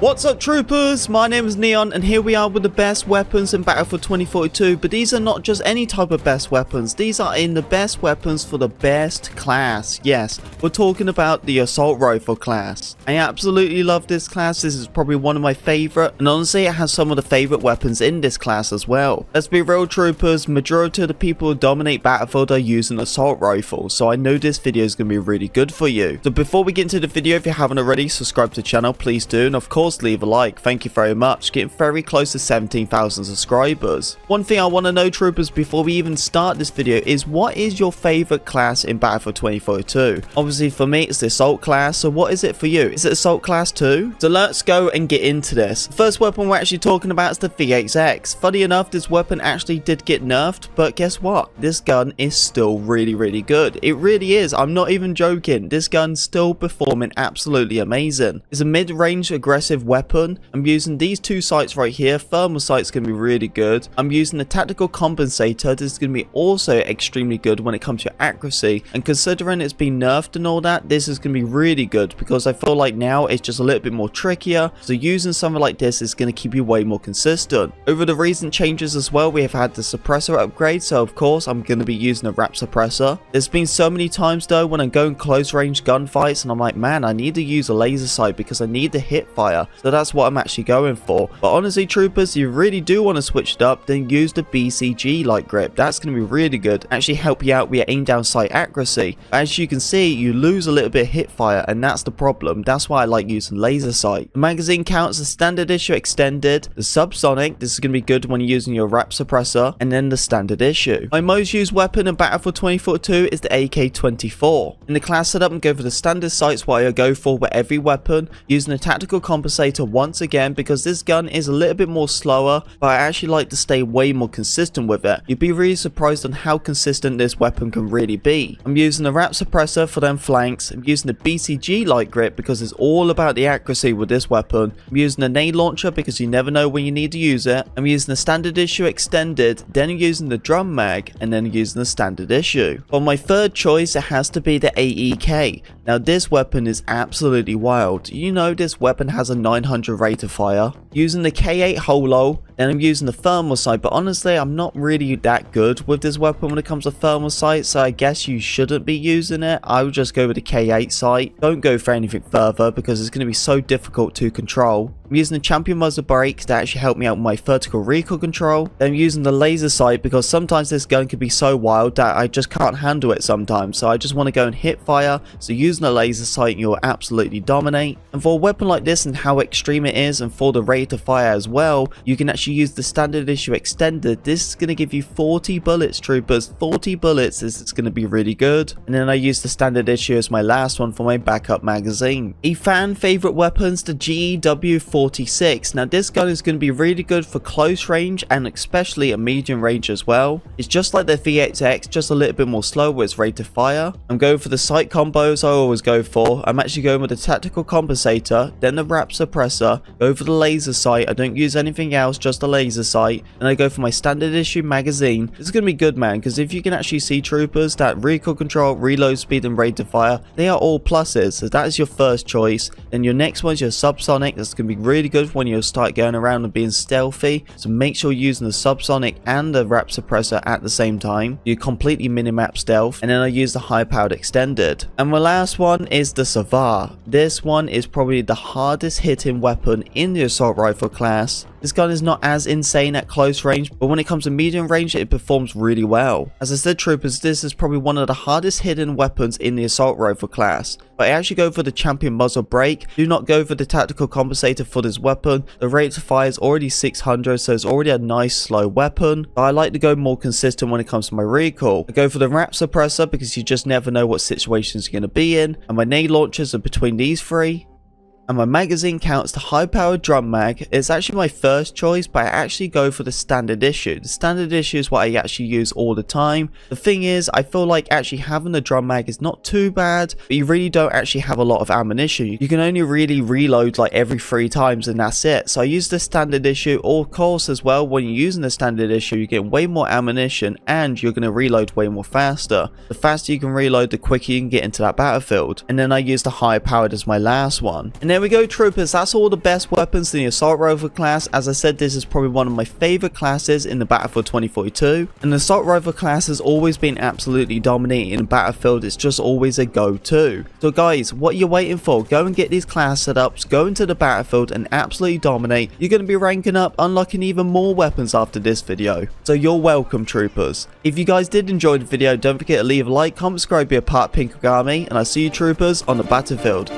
What's up, troopers? My name is Neon, and here we are with the best weapons in Battlefield 2042. But these are not just any type of best weapons. These are in the best weapons for the best class. Yes, we're talking about the assault rifle class. I absolutely love this class. This is probably one of my favorite, and honestly, it has some of the favorite weapons in this class as well. Let's be real, troopers. Majority of the people who dominate Battlefield are using assault rifles, so I know this video is going to be really good for you. So before we get into the video, if you haven't already, subscribe to the channel, please do, and of course, leave a like. Thank you very much. Getting very close to 17,000 subscribers. One thing I want to know, troopers, before we even start this video is, what is your favorite class in Battlefield 2042? Obviously for me it's the assault class, so what is it for you? Is it assault class too? So let's go and get into this. The first weapon we're actually talking about is the V8X. Funny enough, this weapon actually did get nerfed, but guess what? This gun is still really good. It really is. I'm not even joking. This gun's still performing absolutely amazing. It's a mid-range aggressive weapon. I'm using these two sights right here. Thermal sight's going to be really good. I'm using the tactical compensator. This is going to be also extremely good when it comes to accuracy, and considering it's been nerfed and all that, this is going to be really good because I feel like now it's just a little bit more trickier, so using something like this is going to keep you way more consistent. Over the recent changes as well, we have had the suppressor upgrade, so of course I'm going to be using a wrap suppressor. There's been so many times though when I'm going close range gunfights and I'm like, man, I need to use a laser sight because I need to hit fire. So that's what I'm actually going for. But honestly, troopers, you really do want to switch it up, then use the BCG light grip. That's going to be really good. Actually help you out with your aim down sight accuracy. As you can see, you lose a little bit of hip fire, and that's the problem. That's why I like using laser sight. The magazine counts the standard issue extended, the subsonic. This is going to be good when you're using your wrap suppressor, and then the standard issue. My most used weapon in Battlefield 2042 is the AK-24. In the class setup, I'm going for the standard sights, what I go for with every weapon, using the tactical compensator once again because this gun is a little bit more slower, but I actually like to stay way more consistent with it. You'd be really surprised on how consistent this weapon can really be. I'm using the wrap suppressor for them flanks. I'm using the BCG light grip because it's all about the accuracy with this weapon. I'm using the nade launcher because you never know when you need to use it. I'm using the standard issue extended, then I'm using the drum mag, and then using the standard issue. For my third choice, it has to be the AEK. Now this weapon is absolutely wild. You know this weapon has a 900 rate of fire. Using the K8 holo, then I'm using the thermal sight, but honestly I'm not really that good with this weapon when it comes to thermal sight, so I guess you shouldn't be using it. I would just go with the K8 sight. Don't go for anything further because it's going to be so difficult to control. I'm using the champion muzzle brakes to actually help me out with my vertical recoil control. Then I'm using the laser sight because sometimes this gun can be so wild that I just can't handle it sometimes, so I just want to go and hit fire. So using a laser sight, you'll absolutely dominate. And for a weapon like this and how extreme it is, and for the rate of fire as well, you can actually use the standard issue extended. This is going to give you 40 bullets, troopers. 40 bullets. This is going to be really good. And then I use the standard issue as my last one for my backup magazine. A fan favorite weapons, the GEW46. Now this gun is going to be really good for close range and especially a medium range as well. It's just like the V8X, just a little bit more slow with its rate of fire. I'm going for the sight combos I always go for. I'm actually going with the tactical compensator, then the wrap suppressor, go for the laser sight. I don't use anything else, just a laser sight, and I go for my standard issue magazine. This is going to be good, man, because if you can actually see, troopers, that recoil control, reload speed, and rate of fire, they are all pluses. So that is your first choice. Then your next one's your subsonic. That's going to be really good when you start going around and being stealthy, so make sure you're using the subsonic and the wrap suppressor at the same time. You completely minimap stealth. And then I use the high powered extended. And my last one is the Savar. This one is probably the hardest hitting weapon in the assault rifle class. This gun is not as insane at close range, but when it comes to medium range, it performs really well. As I said, troopers, this is probably one of the hardest hidden weapons in the assault rifle class. But I actually go for the champion muzzle brake. Do not go for the tactical compensator for this weapon. The rate of fire is already 600, so it's already a nice slow weapon. But I like to go more consistent when it comes to my recoil. I go for the wrap suppressor because you just never know what situations you're going to be in. And my nade launchers are between these three. And my magazine counts the high powered drum mag. It's actually my first choice, but I actually go for the standard issue. The standard issue is what I actually use all the time. The thing is, I feel like actually having the drum mag is not too bad, but you really don't actually have a lot of ammunition. You can only really reload like every 3 times and that's it. So I use the standard issue. Of course as well, when you're using the standard issue, you get way more ammunition and you're going to reload way more faster. The faster you can reload, the quicker you can get into that battlefield. And then I use the high powered as my last one. And then there we go, troopers, that's all the best weapons in the Assault Rifle class. As I said, this is probably one of my favorite classes in the Battlefield 2042, and the Assault Rifle class has always been absolutely dominating in Battlefield. It's just always a go-to. So guys, what are you waiting for? Go and get these class setups, go into the Battlefield and absolutely dominate. You're going to be ranking up, unlocking even more weapons after this video. So you're welcome, troopers. If you guys did enjoy the video, don't forget to leave a like, comment, subscribe, be a part of Pink Army, and I'll see you, troopers, on the battlefield.